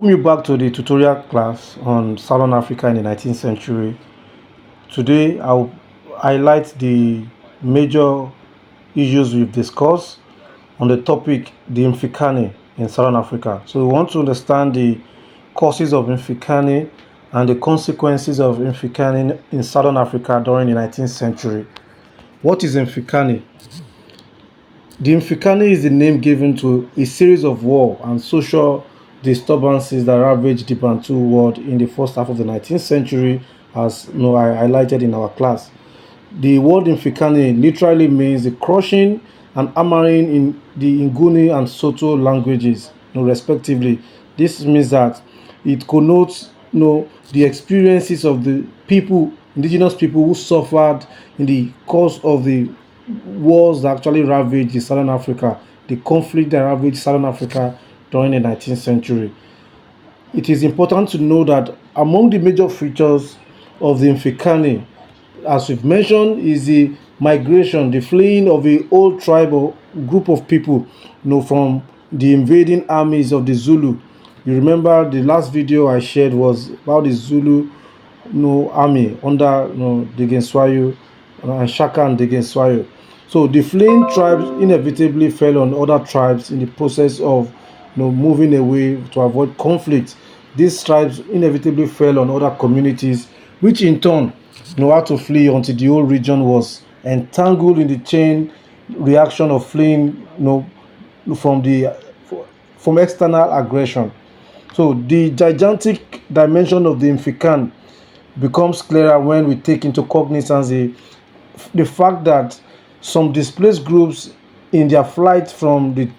Welcome you back to the tutorial class on Southern Africa in the 19th century. Today I'll highlight the major issues we've discussed on the topic the Mfecane in Southern Africa. So we want to understand the causes of Mfecane and the consequences of Mfecane in Southern Africa during the 19th century. What is Mfecane? The Mfecane is the name given to a series of war and social disturbances that ravaged the Bantu world in the first half of the 19th century, as I highlighted in our class. The word Mfecane literally means the crushing and hammering in the Nguni and Soto languages, respectively. This means that it connotes the experiences of the people, indigenous people who suffered in the course of the wars that actually ravaged the Southern Africa, the conflict that ravaged Southern Africa during the 19th century. It is important to know that among the major features of the Mfecane, as we've mentioned, is the migration, the fleeing of a whole tribe or group of people, from the invading armies of the Zulu. You remember the last video I shared was about the Zulu, army under Degenswayo and Shaka and Degenswayo. So the fleeing tribes inevitably fell on other tribes in the process of moving away to avoid conflict. These tribes inevitably fell on other communities, which in turn had to flee until the whole region was entangled in the chain reaction of fleeing from the from external aggression. So the gigantic dimension of the Mfecane becomes clearer when we take into cognizance the fact that some displaced groups in their flight from the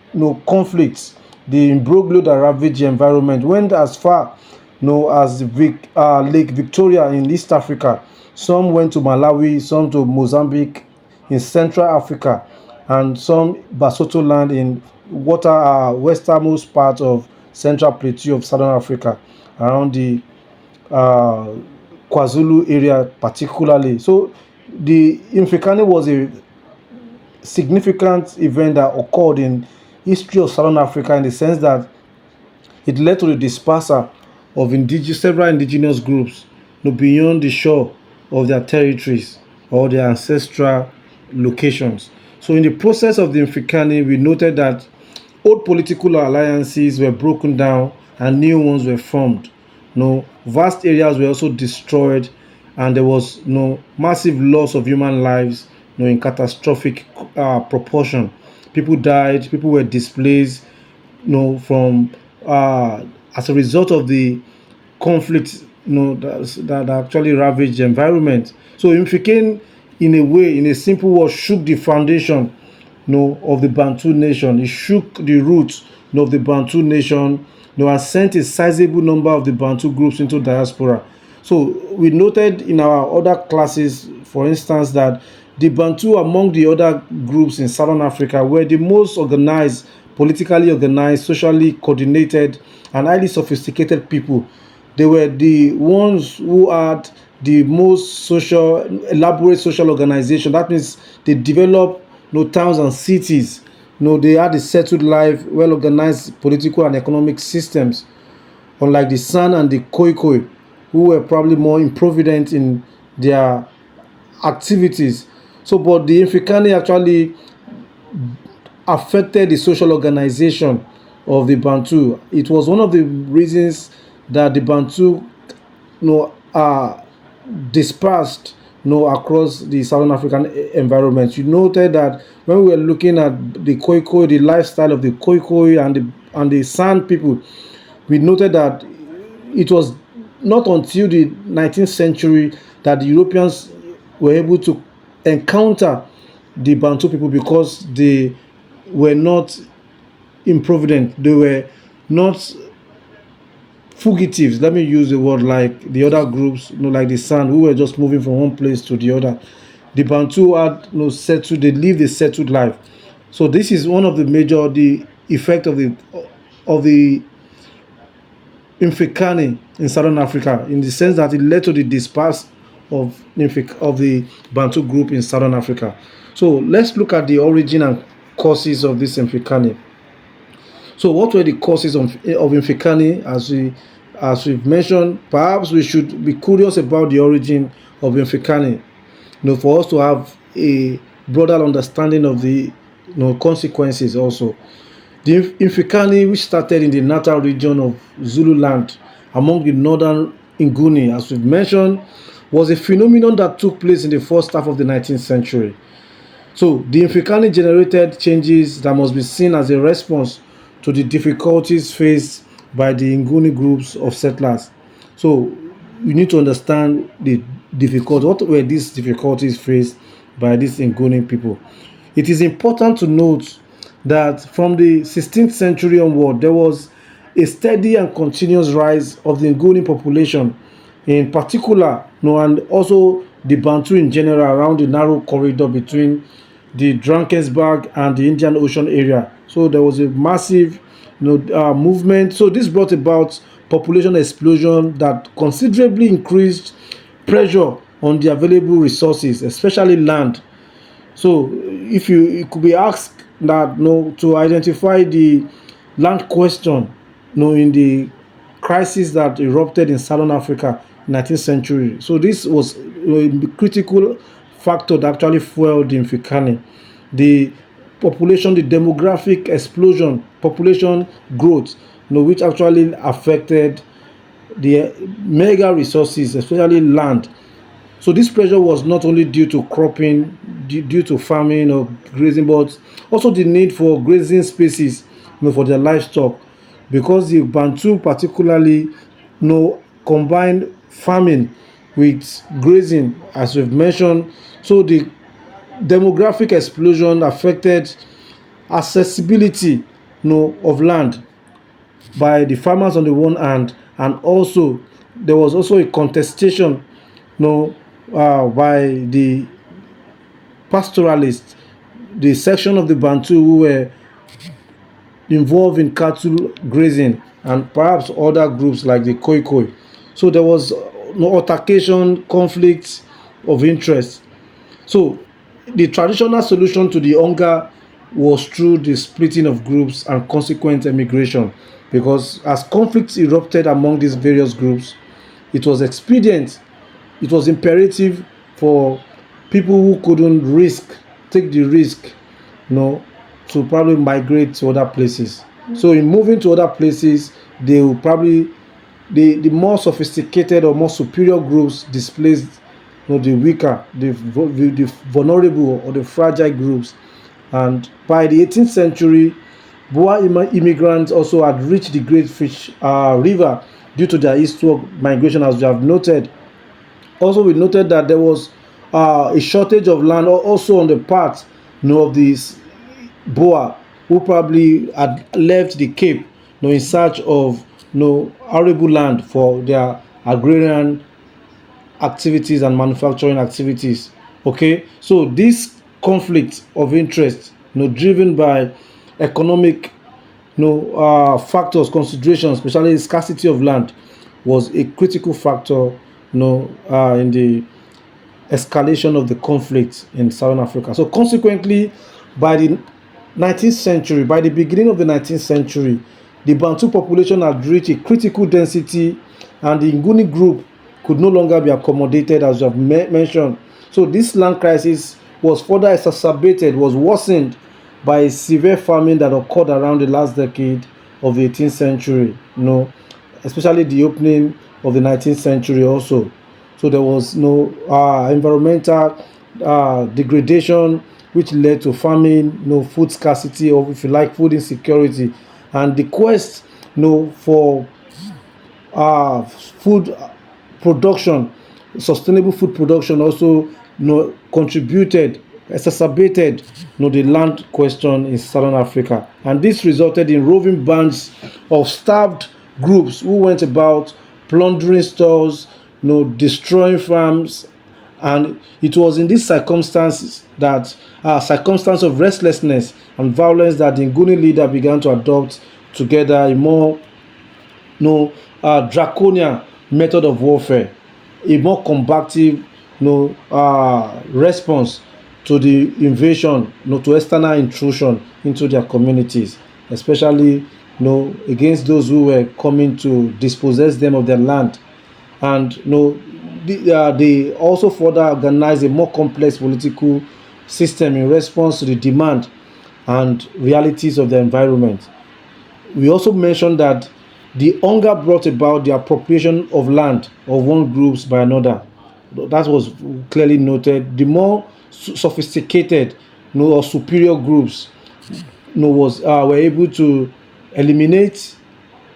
conflicts, the imbroglio that ravaged the environment, went as far as Lake Victoria in East Africa. Some went to Malawi, some to Mozambique in Central Africa, and some Basotho land in westernmost part of Central Plateau of Southern Africa, around the uh, KwaZulu area particularly. So the Mfecane was a significant event that occurred in history of Southern Africa in the sense that it led to the dispersal of several indigenous groups beyond the shore of their territories or their ancestral locations. So in the process of the Mfecane, we noted that old political alliances were broken down and new ones were formed. Vast areas were also destroyed, and there was massive loss of human lives in catastrophic proportion. People died, people were displaced, from as a result of the conflict, that actually ravaged the environment. So Mfecane, in a way, in a simple word, shook the foundation, of the Bantu nation. It shook the roots, of the Bantu nation, and sent a sizable number of the Bantu groups into diaspora. So we noted in our other classes, for instance, that the Bantu among the other groups in Southern Africa were the most organized, politically organized, socially coordinated, and highly sophisticated people. They were the ones who had the most elaborate social organization. That means they developed towns and cities. They had a settled life, well organized political and economic systems, unlike the San and the Khoikhoi, who were probably more improvident in their activities. So, but the Mfecane actually affected the social organization of the Bantu. It was one of the reasons that the Bantu are dispersed across the Southern African environment. You noted that when we were looking at the Khoikhoi, the lifestyle of the Khoikhoi and the San people, we noted that it was not until the 19th century that the Europeans were able to encounter the Bantu people, because they were not improvident, they were not fugitives. Let me use the word, like the other groups, like the San, who were just moving from one place to the other. The Bantu had settled, they lived a settled life. So this is one of the effect of the Mfecane in Southern Africa, in the sense that it led to the disperse of the Bantu group in Southern Africa. So let's look at the origin and causes of this Mfecane. So what were the causes of Mfecane? As we've mentioned, perhaps we should be curious about the origin of Mfecane, for us to have a broader understanding of the consequences also. The Mfecane, which started in the Natal region of Zululand among the northern Nguni, as we've mentioned, was a phenomenon that took place in the first half of the 19th century. So the Mfecane generated changes that must be seen as a response to the difficulties faced by the Nguni groups of settlers. So you need to understand the difficulties. What were these difficulties faced by these Nguni people? It is important to note that from the 16th century onward, there was a steady and continuous rise of the Nguni population, in particular, and also the Bantu in general around the narrow corridor between the Drakensberg and the Indian Ocean area. So there was a massive movement. So this brought about population explosion that considerably increased pressure on the available resources, especially land. So if you it could be asked that to identify the land question in the crisis that erupted in Southern Africa in 19th century. So this was a critical factor that actually fueled the Mfecane. The population, the demographic explosion, population growth, which actually affected the mega resources, especially land. So this pressure was not only due to cropping, due to farming or grazing, but also the need for grazing spaces, for their livestock, because the Bantu particularly, combined farming with grazing, as we've mentioned. So the demographic explosion affected accessibility, of land by the farmers on the one hand, and also there was also a contestation, by the pastoralists, the section of the Bantu who were involved in cattle grazing, and perhaps other groups like the Khoikhoi. So there was no altercation, conflict of interest. So the traditional solution to the hunger was through the splitting of groups and consequent emigration, because as conflicts erupted among these various groups, it was expedient, it was imperative for people who couldn't take the risk, to probably migrate to other places. So in moving to other places, they will probably the more sophisticated or more superior groups displaced, the weaker, the vulnerable or the fragile groups. And by the 18th century, Boer immigrants also had reached the Great Fish River due to their eastward migration, as we have noted. Also, we noted that there was a shortage of land also on the part, of these Boer who probably had left the Cape, in search of, arable land for their agrarian activities and manufacturing activities. Okay, so this conflict of interest, driven by economic, factors, considerations, especially scarcity of land, was a critical factor, in the escalation of the conflict in Southern Africa. So consequently, by the 19th century, by the beginning of the 19th century, the Bantu population had reached a critical density, and the Nguni group could no longer be accommodated, as you have mentioned. So this land crisis was further exacerbated, was worsened by a severe famine that occurred around the last decade of the 18th century, especially the opening of the 19th century also. So there was no environmental degradation, which led to famine, food scarcity, or if you like, food insecurity. And the quest, for food production, sustainable food production, also, contributed, exacerbated, the land question in Southern Africa. And this resulted in roving bands of starved groups who went about plundering stores, destroying farms. And it was in these circumstances that circumstance of restlessness and violence that the Nguni leader began to adopt together a more draconian method of warfare, a more combative response to the invasion, to external intrusion into their communities, especially against those who were coming to dispossess them of their land. And they also further organized a more complex political system in response to the demand and realities of the environment. We also mentioned that the hunger brought about the appropriation of land of one groups by another. That was clearly noted. The more sophisticated, or superior groups, was were able to eliminate,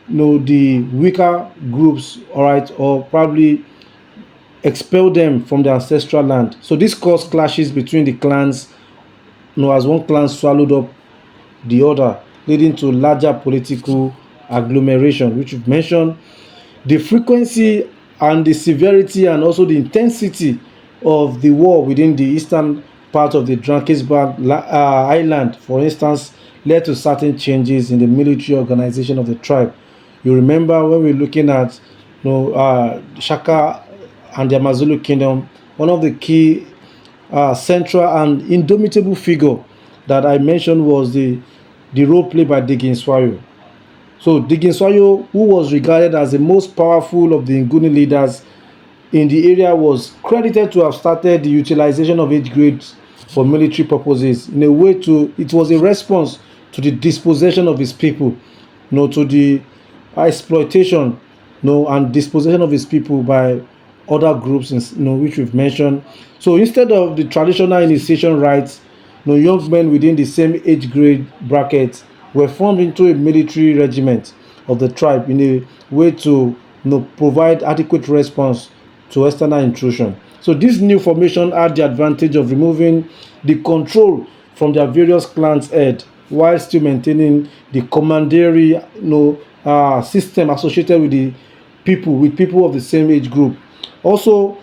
the weaker groups, all right, or probably expel them from their ancestral land. So this caused clashes between the clans, as one clan swallowed up the other, leading to larger political agglomeration, which we've mentioned. The frequency and the severity and also the intensity of the war within the eastern part of the Drakensberg island, for instance, led to certain changes in the military organization of the tribe. You remember when we were looking at, Shaka and the Amazulu kingdom, one of the key central and indomitable figure that I mentioned was the role played by Diginswayo. So Diginswayo, who was regarded as the most powerful of the Nguni leaders in the area, was credited to have started the utilization of age grades for military purposes. In a way, it was a response to the dispossession of his people, to the exploitation, and dispossession of his people by other groups, which we've mentioned. So instead of the traditional initiation rites, young men within the same age grade bracket were formed into a military regiment of the tribe in a way to, provide adequate response to external intrusion. So this new formation had the advantage of removing the control from their various clans' head while still maintaining the commandery, system associated with people of the same age group. Also,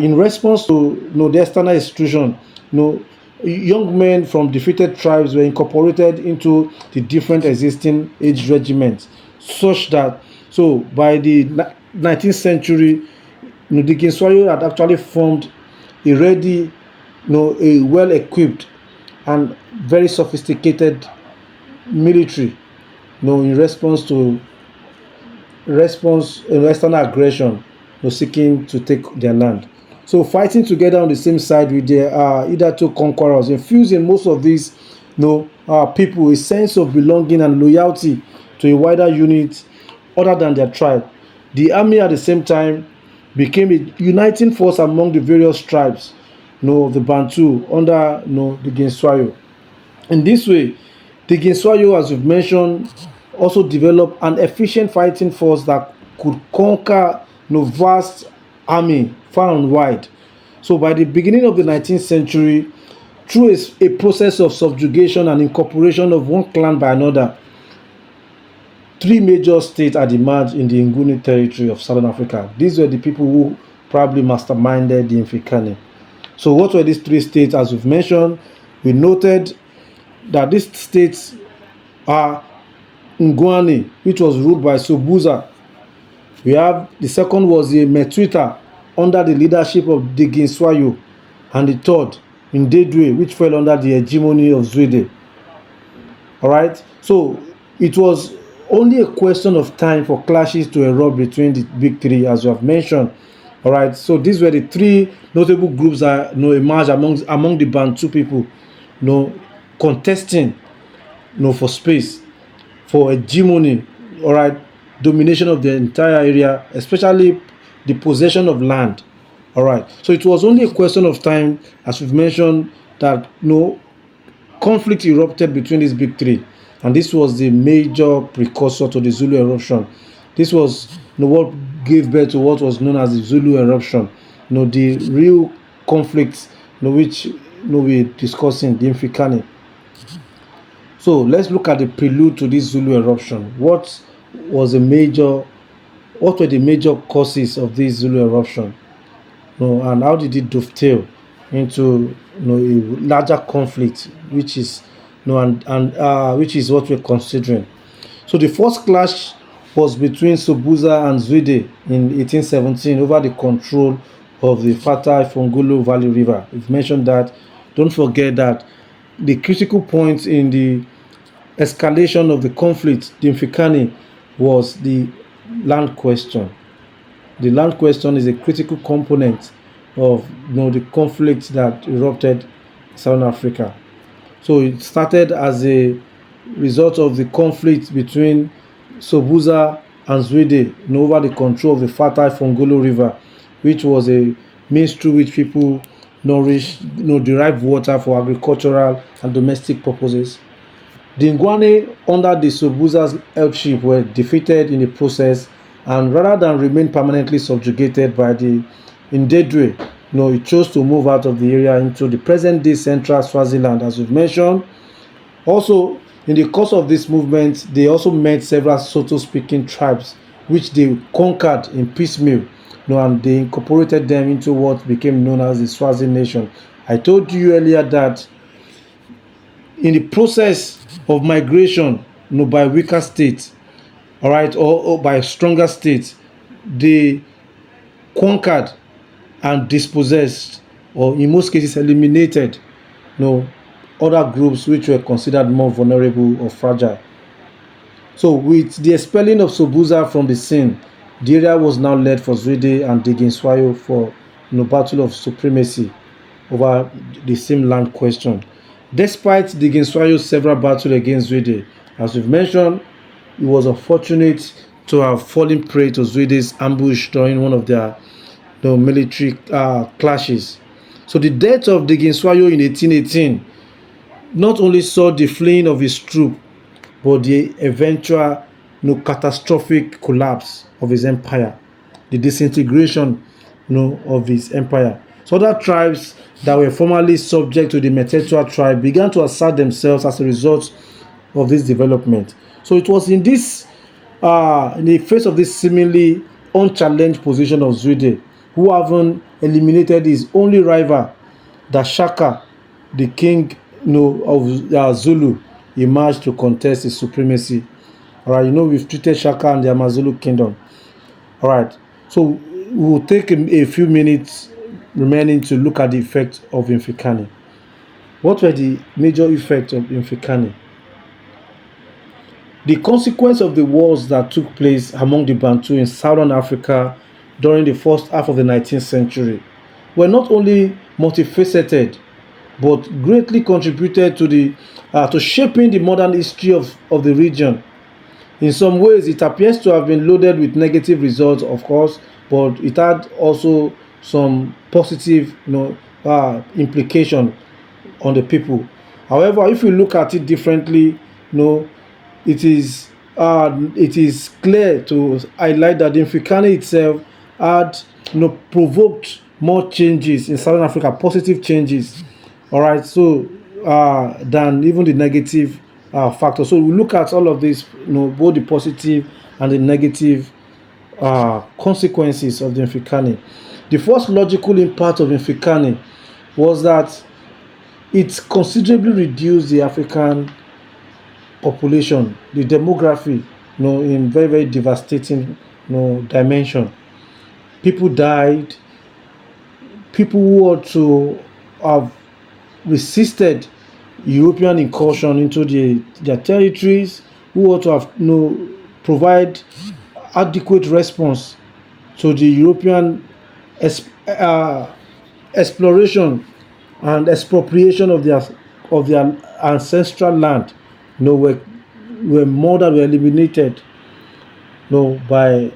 in response to, the external institution, young men from defeated tribes were incorporated into the different existing age regiments, such that, so by the 19th century, the Kinswayo had actually formed a ready, a well-equipped and very sophisticated military, in response external aggression, seeking to take their land. So fighting together on the same side with their either two conquerors infused in most of these, people a sense of belonging and loyalty to a wider unit other than their tribe. The army at the same time became a uniting force among the various tribes, of the Bantu under, the Ginswayo. In this way, the Ginswayo, as we've mentioned, also developed an efficient fighting force that could conquer, vast army far and wide. So by the beginning of the 19th century, through a process of subjugation and incorporation of one clan by another, three major states had emerged in the Nguni territory of Southern Africa. These were the people who probably masterminded the Mfecane. So what were these three states? As we've mentioned, we noted that these states are Ngwani, which was ruled by Sobuza. We have the second was the Metwita under the leadership of Diginswayo, and the third in Dedwe, which fell under the hegemony of Zwede. All right, so it was only a question of time for clashes to erupt between the big three, as you have mentioned. All right, so these were the three notable groups that, emerged among the Bantu people, contesting, for space, for hegemony. All right, domination of the entire area, especially the possession of land. All right, so it was only a question of time, as we've mentioned, that conflict erupted between these big three, and this was the major precursor to the Zulu eruption. This was, what gave birth to what was known as the Zulu eruption. The real conflict, which, we're discussing, the Mfecane. So let's look at the prelude to this Zulu eruption. What were the major causes of this Zulu eruption? And how did it dovetail into, a larger conflict, which is, which is what we're considering. So the first clash was between Sobuza and Zwide in 1817 over the control of the fertile Fongolo Valley River. We've mentioned that. Don't forget that the critical point in the escalation of the conflict, the Mfecane, was the land question. The land question is a critical component of the conflict that erupted in Southern Africa. So it started as a result of the conflict between Sobuza and Zwede over the control of the fertile Fongolo River, which was a means through which people derive water for agricultural and domestic purposes. The Ngwane under the Sobuza's headship were defeated in the process, and rather than remain permanently subjugated by the Indedwe, it chose to move out of the area into the present-day central Swaziland, as we've mentioned. Also, in the course of this movement, they also met several Soto-speaking tribes, which they conquered in piecemeal, and they incorporated them into what became known as the Swazi nation. I told you earlier that in the process of migration, by weaker states, all right, or by stronger states, they conquered and dispossessed, or in most cases eliminated, other groups which were considered more vulnerable or fragile. So with the expelling of Sobuza from the scene, the area was now led for Zwede and Diginswayo for battle of supremacy over the same land question. Despite Diginswayo's several battles against Zwede, as we've mentioned, he was unfortunate to have fallen prey to Zwede's ambush during one of their military clashes. So the death of Diginswayo in 1818 not only saw the fleeing of his troop, but the eventual catastrophic collapse of his empire, the disintegration of his empire. So other tribes that were formerly subject to the Metetua tribe began to assert themselves as a result of this development. So it was in the face of this seemingly unchallenged position of Zwede, who having eliminated his only rival, that Shaka, the king of Zulu, emerged to contest his supremacy. All right, we've treated Shaka and the Amazulu kingdom. All right, so we'll take a few minutes remaining to look at the effect of Mfecane. What were the major effects of Mfecane? The consequence of the wars that took place among the Bantu in Southern Africa during the first half of the 19th century were not only multifaceted, but greatly contributed to shaping the modern history of the region. In some ways, it appears to have been loaded with negative results, of course, but it had also some positive implication on the people. However, if you look at it differently, it is clear to highlight that the Mfecane itself had provoked more changes in Southern Africa, positive changes, all right, so than even the negative factor. So we look at all of this, both the positive and the negative consequences of the Mfecane. The first logical impact of Mfecane was that it considerably reduced the African population, the demography, in very, very devastating dimension. People died. People who ought to have resisted European incursion into their territories, who ought to have provide adequate response to the European exploration and expropriation of their ancestral land, were murdered, were eliminated, by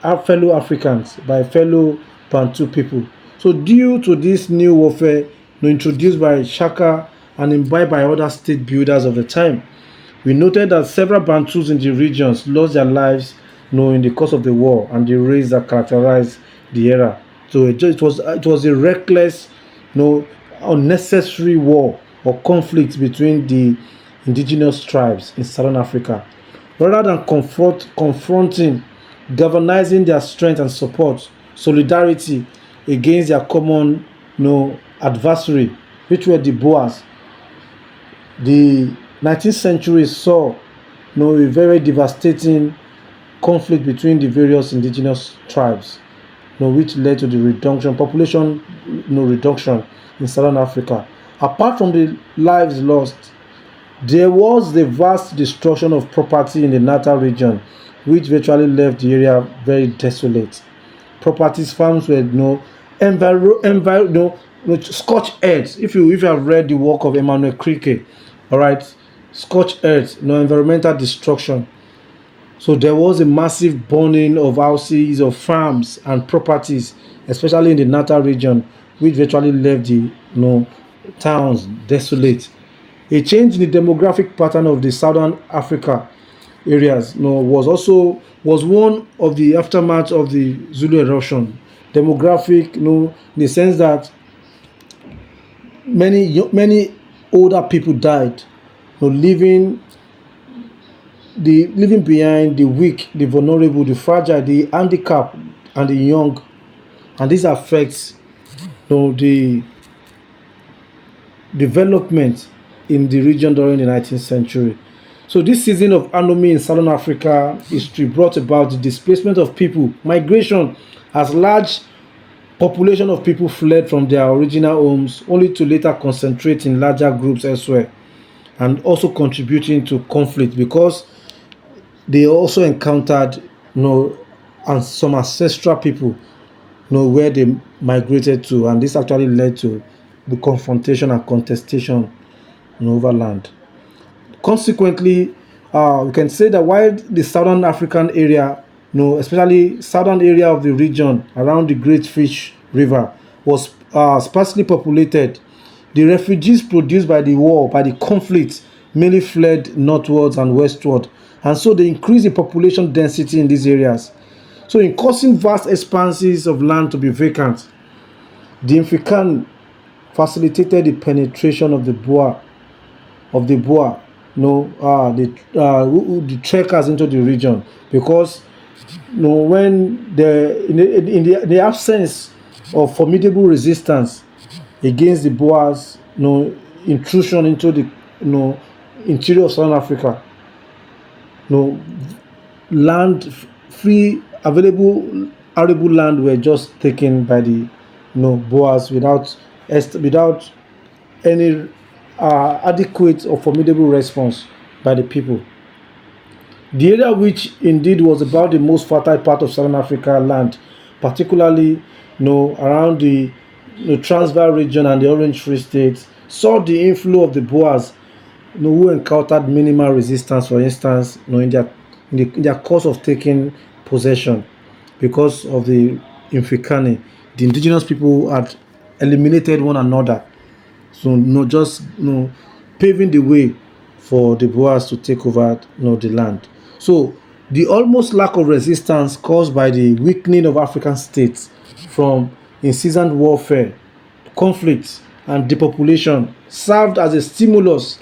our fellow Africans, by fellow Bantu people. So due to this new warfare introduced by Shaka and imbibed by other state builders of the time, we noted that several Bantus in the regions lost their lives in the course of the war and the raids that characterized the era. So it was a reckless, unnecessary war or conflict between the indigenous tribes in Southern Africa. Rather than confronting, galvanizing their strength and support, solidarity against their common adversary, which were the Boers, the 19th century saw a very devastating conflict between the various indigenous tribes, which led to the population reduction in Southern Africa. Apart from the lives lost, There was the vast destruction of property in the Natal region, which virtually left the area very desolate. Properties, farms were scorched earth. If you have read the work of Emmanuel Cricket, all right, scorched earth, environmental destruction. So there was a massive burning of houses, of farms and properties, especially in the Natal region, which virtually left the towns desolate. A change in the demographic pattern of the southern Africa areas was one of the aftermath of the Zulu eruption. Demographic, in the sense that many older people died, leaving behind the weak, the vulnerable, the fragile, the handicapped, and the young. And this affects the development in the region during the 19th century. So this season of anomy in Southern Africa history brought about the displacement of people, migration, as large population of people fled from their original homes, only to later concentrate in larger groups elsewhere, and also contributing to conflict because they also encountered and some ancestral people where they migrated to, and this actually led to the confrontation and contestation over land. Consequently, we can say that while the southern African area, especially southern area of the region around the Great Fish River, was sparsely populated, the refugees produced by the war, by the conflict, mainly fled northwards and westward, and so they increased the population density in these areas. So, in causing vast expanses of land to be vacant, the Mfecane facilitated the penetration of the Boer, the trekkers into the region, because when in the absence of formidable resistance against the Boers, intrusion into the interior of Southern Africa, no land, free available arable land were just taken by the Boers without any adequate or formidable response by the people. The area, which indeed was about the most fertile part of Southern Africa land, particularly around the Transvaal region and the Orange Free State, saw the inflow of the Boers, who encountered minimal resistance, for instance, in their course of taking possession because of the Mfecane. The indigenous people had eliminated one another, so just paving the way for the Boers to take over the land. So the almost lack of resistance caused by the weakening of African states from incessant warfare, conflict, and depopulation served as a stimulus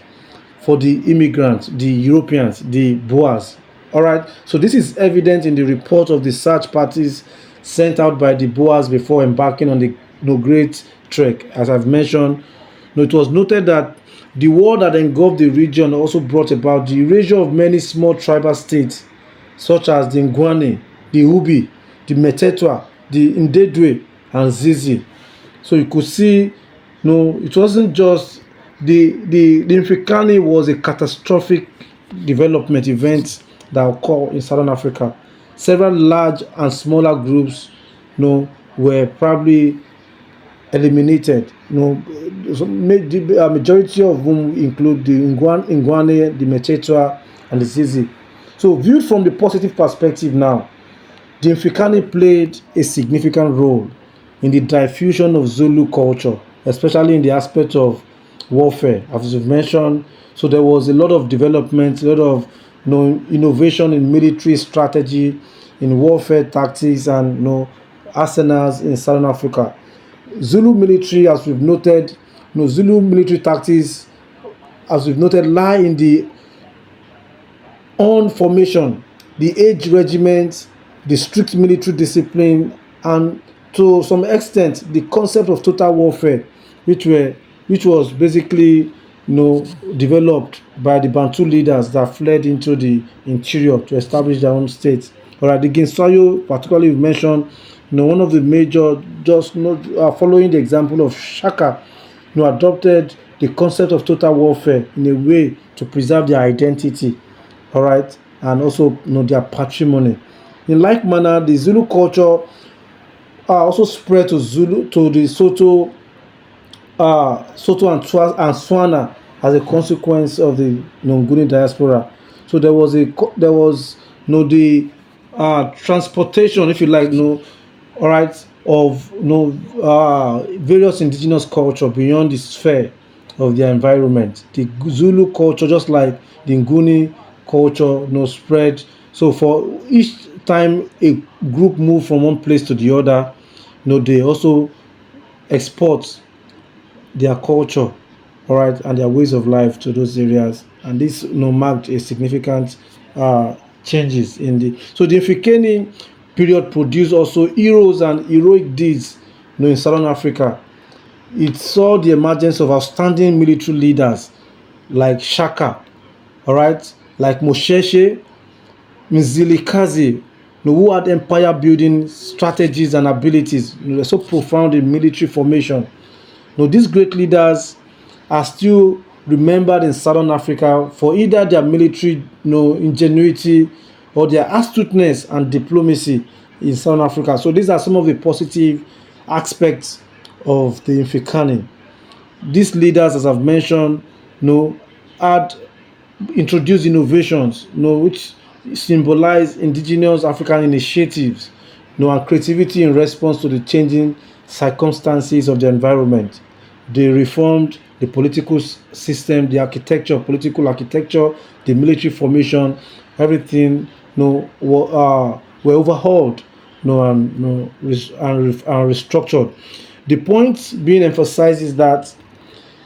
for the immigrants, the Europeans, the Boers. All right. So this is evident in the report of the search parties sent out by the Boers before embarking on the great trek. As I've mentioned, it was noted that the war that engulfed the region also brought about the erasure of many small tribal states, such as the Ngwane, the Ubi, the Metetwa, the Ndedwe, and Zizi. So you could see, it wasn't just the Mfecane was a catastrophic development event that occurred in Southern Africa. Several large and smaller groups, were probably eliminated. The majority of whom include the Ngwane, the Metetwa, and the Zizi. So, viewed from the positive perspective now, the Mfecane played a significant role in the diffusion of Zulu culture, especially in the aspect of warfare, as you've mentioned. So there was a lot of development, a lot of innovation in military strategy, in warfare tactics, and arsenals in Southern Africa. Zulu military, as we've noted, Zulu military tactics, as we've noted, lie in the on formation, the age regiment, the strict military discipline, and to some extent the concept of total warfare, which was basically developed by the Bantu leaders that fled into the interior to establish their own state. Alright, the Ginsayo, particularly you mentioned, one of the major, just following the example of Shaka, adopted the concept of total warfare in a way to preserve their identity, all right, and also their patrimony. In like manner, the Zulu culture also spread to Zulu to the Soto and, and Swana as a consequence of the Nguni diaspora. So there was the transportation, if you like, all right, of various indigenous culture beyond the sphere of their environment. The Zulu culture, just like the Nguni culture, spread. So for each time a group move from one place to the other, they also export their culture, all right, and their ways of life to those areas. And this marked a significant changes in the so the Mfecane period produced also heroes and heroic deeds in Southern Africa. It saw the emergence of outstanding military leaders like Shaka, all right, like Mosheshe, Mzilikazi, who had empire building strategies and abilities. They're so profound in military formation. These great leaders are still remembered in Southern Africa for either their military ingenuity or their astuteness and diplomacy in Southern Africa. So these are some of the positive aspects of the Mfecane. These leaders, as I've mentioned, had introduced innovations, which symbolize indigenous African initiatives, and creativity in response to the changing circumstances of the environment. They reformed the political system, the architecture, political architecture, the military formation, everything, were overhauled, and restructured. The point being emphasized is that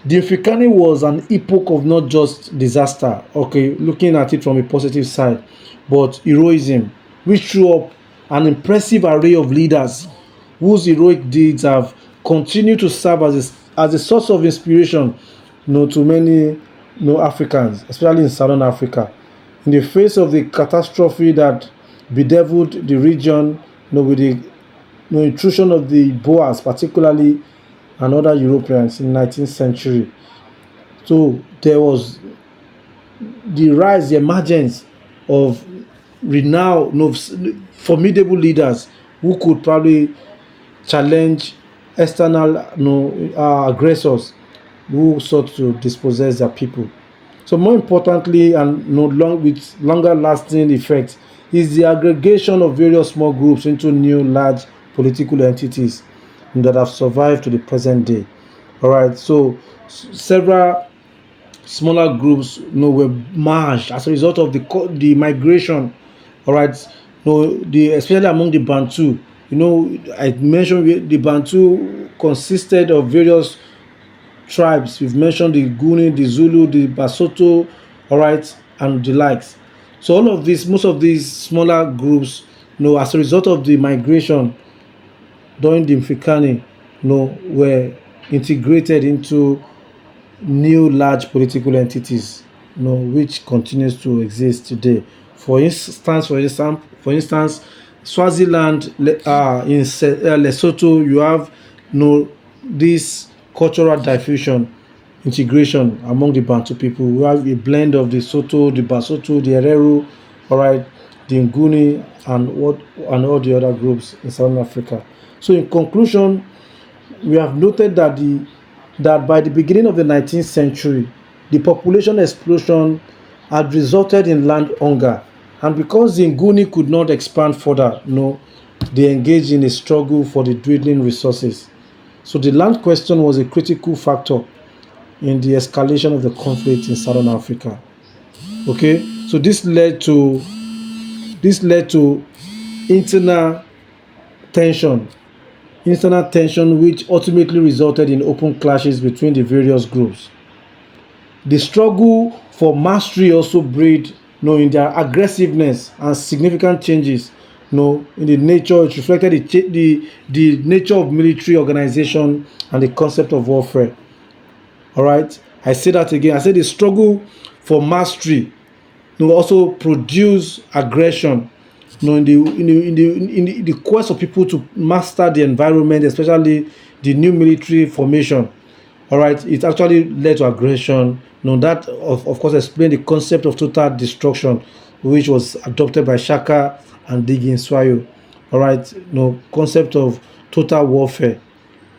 the Mfecane was an epoch of not just disaster, okay, looking at it from a positive side, but heroism, which threw up an impressive array of leaders whose heroic deeds have continued to serve as a source of inspiration to many Africans, especially in Southern Africa. In the face of the catastrophe that bedeviled the region, with the intrusion of the Boers, particularly, and other Europeans in the 19th century. So there was the rise, the emergence of renowned, formidable leaders who could probably challenge external aggressors who sought to dispossess their people. So more importantly, and with longer lasting effects, is the aggregation of various small groups into new large political entities that have survived to the present day. All right, so several smaller groups were merged as a result of the migration. All right, the especially among the Bantu. I mentioned the Bantu consisted of various tribes. We've mentioned the Guni, the Zulu, the Basotho, all right, and the likes. So all of these, most of these smaller groups, as a result of the migration during the Mfecane, were integrated into new large political entities, which continues to exist today. For instance, Swaziland, in Lesotho, you have this cultural diffusion, integration among the Bantu people. We have a blend of the Soto, the Basotho, the Herero, all right, the Nguni, and all the other groups in Southern Africa. So, in conclusion, we have noted that by the beginning of the 19th century, the population explosion had resulted in land hunger, and because the Nguni could not expand further, they engaged in a struggle for the dwindling resources. So the land question was a critical factor in the escalation of the conflict in Southern Africa. Okay, so this led to internal tension, which ultimately resulted in open clashes between the various groups. The struggle for mastery also bred, in their aggressiveness and significant changes, in the nature. It reflected the nature of military organization and the concept of warfare. All right, I say that again. I said the struggle for mastery, also produce aggression. In the quest of people to master the environment, especially the new military formation. All right, it actually led to aggression. That of course explained the concept of total destruction, which was adopted by Shaka and Digi Swayo. All right, concept of total warfare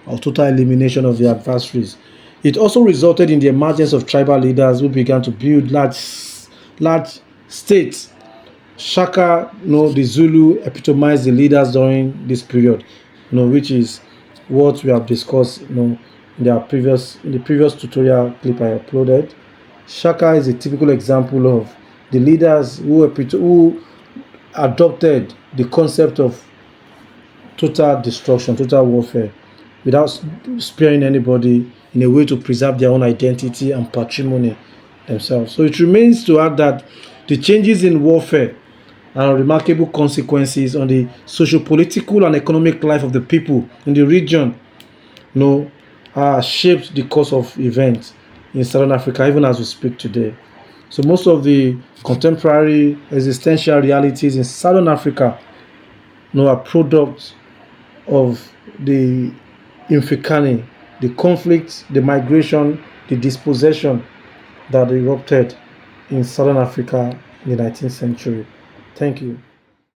or total elimination of the adversaries. It also resulted in the emergence of tribal leaders who began to build large states. Shaka, the Zulu epitomized the leaders during this period, which is what we have discussed, in the previous tutorial clip I uploaded. Shaka is a typical example of the leaders who adopted the concept of total destruction, total warfare, without sparing anybody, in a way to preserve their own identity and patrimony themselves. So it remains to add that the changes in warfare and remarkable consequences on the socio-political and economic life of the people in the region, shaped the course of events in Southern Africa, even as we speak today. So most of the contemporary existential realities in Southern Africa, are products of the Mfecane, the conflict, the migration, the dispossession that erupted in Southern Africa in the 19th century. Thank you.